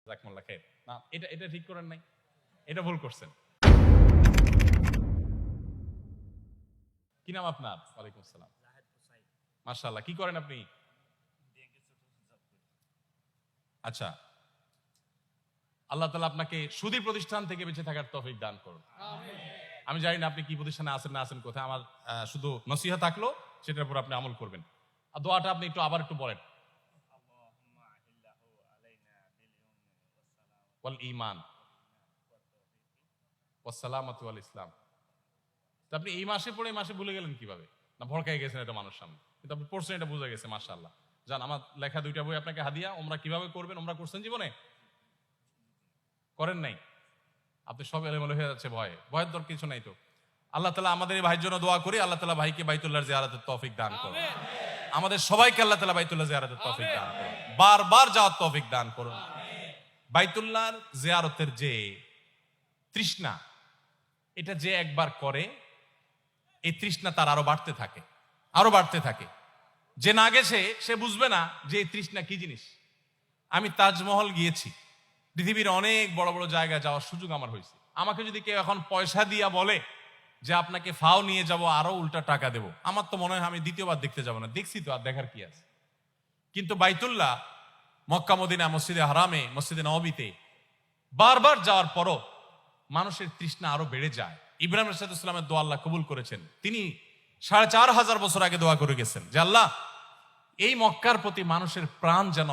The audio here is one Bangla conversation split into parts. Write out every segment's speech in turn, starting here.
জাযাকুমুল্লাহ খাইর। না, এটা ঠিক করেন নাই, এটা ভুল করছেন। কি নাম আপনার? ওয়ালাইকুম আসসালাম। মাশাআল্লাহ। কি করেন আপনি? আচ্ছা, আল্লাহ তাআলা আপনাকে সুদী প্রতিষ্ঠান থেকে বেঁচে থাকার তৌফিক দান করুন। আমি জানি না আপনি কি প্রতিষ্ঠানে আছেন না আছেন কোথায়, আমার শুধু নসিহত থাকলো, সেটার উপর আপনি আমল করবেন। আর দোয়াটা আপনি আবার একটু বলেন। ওয়াল ঈমান ওয়াস সালামাতু ওয়াল ইসলাম। তো আপনি এই মাসে পড়ে এই মাসে ভুলে গেলেন কিভাবে? না ভড়কাই গেছেন এটা মানুষ সামনে, কিন্তু আপনি পড়ছেন, এটা বোঝা গেছে। মাশাআল্লাহ। জান, আমার লেখা 2টা বই আপনাকে হাদিয়া। ওমরা কিভাবে করবেন, ওমরা করছেন জীবনে? করেন নাই? আপনি সব এলোমেলো হয়ে যাচ্ছে ভয়ের দর কিছু নাই তো। আল্লাহ তাআলা আমাদের এই ভাইয়ের জন্য দোয়া করি, আল্লাহ তাআলা ভাইকে বাইতুল্লাহর জিয়ারতের তৌফিক দান করুন। আমাদের সবাইকে আল্লাহ তাআলা বাইতুল্লাহ জিয়ারতের তৌফিক দান করুন, বারবার যাওয়ার তৌফিক দান করুন। বাইতুল্লাহর জিয়ারতের যে তৃষ্ণা, এটা যে একবার করে, এই তৃষ্ণা তার আরো বাড়তে থাকে, আরো বাড়তে থাকে। যে না গেছে সে বুঝবে না যে এই তৃষ্ণা কি জিনিস। আমি তাজমহল গিয়েছি, পৃথিবীর অনেক বড় বড় জায়গায় যাওয়ার সুযোগ আমার হয়েছে। আমাকে যদি কেউ এখন পয়সা দিয়া বলে যে আপনাকে ফাও নিয়ে যাব, আরো উল্টা টাকা দেব, আমার তো মনে হয় আমি দ্বিতীয়বার দেখতে যাব না। দেখছি তো, আর দেখার কি আছে। কিন্তু বাইতুল্লাহ, মক্কা মদিনা, মসজিদে হারামে, মসজিদে নববীতে বারবার যাওয়ার পরও মানুষের তৃষ্ণা আরো বেড়ে যায়। ইব্রাহিম আলাইহিস সালামের দোয়া আল্লাহ কবুল করেছেন। তিনি 4500 বছর আগে দোয়া করে গেছেন যে আল্লাহ, এই মক্কার প্রতি মানুষের প্রাণ যেন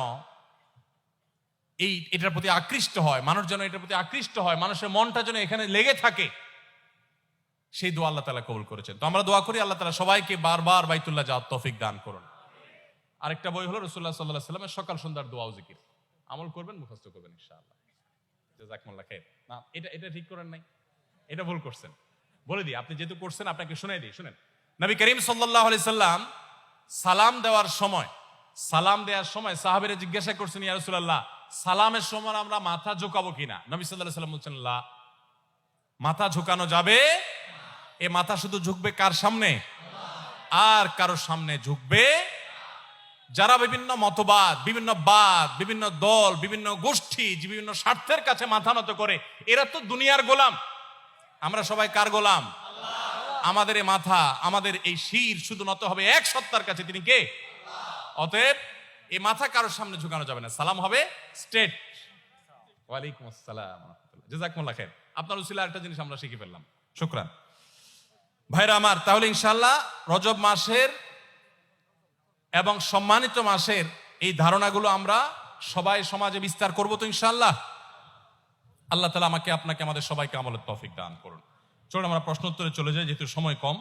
এটার প্রতি আকৃষ্ট হয়, মানুষ যেন এটার প্রতি আকৃষ্ট হয়, মানুষের মনটা যেন এখানে লেগে থাকে। সেই দোয়া আল্লাহ তাআলা কবুল করেছেন। তো আমরা দোয়া করি আল্লাহ তাআলা সবাইকে বারবার বাইতুল্লাহ যাওয়ার তৌফিক দান করুন। আরেকটা বই হলো রাসূলুল্লাহ সাল্লাল্লাহু আলাইহি ওয়াসাল্লামের সকাল সন্ধ্যার দোয়া ও জিকির। আমল করবেন, মুখস্থ করবেন ইনশাআল্লাহ। জাযাকুমুল্লাহ খাইর। না, এটা ঠিক করেন নাই, এটা ভুল করছেন। বলে দিই, আপনি যেহেতু করছেন আপনাকে শুনাই দিই, শুনেন। নবী করিম সাল্লাল্লাহু আলাইহি সাল্লাম সালাম দেওয়ার সময় সাহাবীরা জিজ্ঞাসা করছেন, ইয়া রাসূলুল্লাহ, সালামের সময় আমরা মাথা ঝুঁকাবো কিনা? নবী সাল্লাল্লাহু আলাইহি সাল্লাম বলছেন, লা, মাথা ঝুঁকানো যাবে। এ মাথা শুধু ঝুঁকবে কার সামনে? আর কারোর সামনে ঝুঁকবে যারা বিভিন্ন মতবাদ, বিভিন্ন বাদ, বিভিন্ন দল, বিভিন্ন গোষ্ঠী, বিভিন্ন স্বার্থের কাছে মাথা নত করে। এরা তো দুনিয়ার গোলাম। আমরা সবাই কার গোলাম? আমাদের এই মাথা, আমাদের এই শির শুধু নত হবে এক সত্তার কাছে, তিনি কে? অতএব এই মাথা কারোর সামনে ঝুঁকানো যাবে না, সালাম হবে স্ট্রেট। ওয়ালাইকুম আসসালাম ওয়া রাহমাতুল্লাহ। জাযাকুমুল্লাহ খাইর। আপনার উসিলা একটা জিনিস আমরা শিখে ফেললাম, শুকরান। ভাইরা আমার, তাহলে ইনশাআল্লাহ রজব মাসের এবং সম্মানিত মাসের এই ধারণাগুলো আমরা সবাই সমাজে বিস্তার করব তো ইনশাআল্লাহ। আল্লাহ তাআলা আমাকে, আপনাকে, আমাদের সবাইকে আমলের তৌফিক দান করুন। চলুন আমরা প্রশ্ন উত্তরে চলে যাই, যেহেতু সময় কম।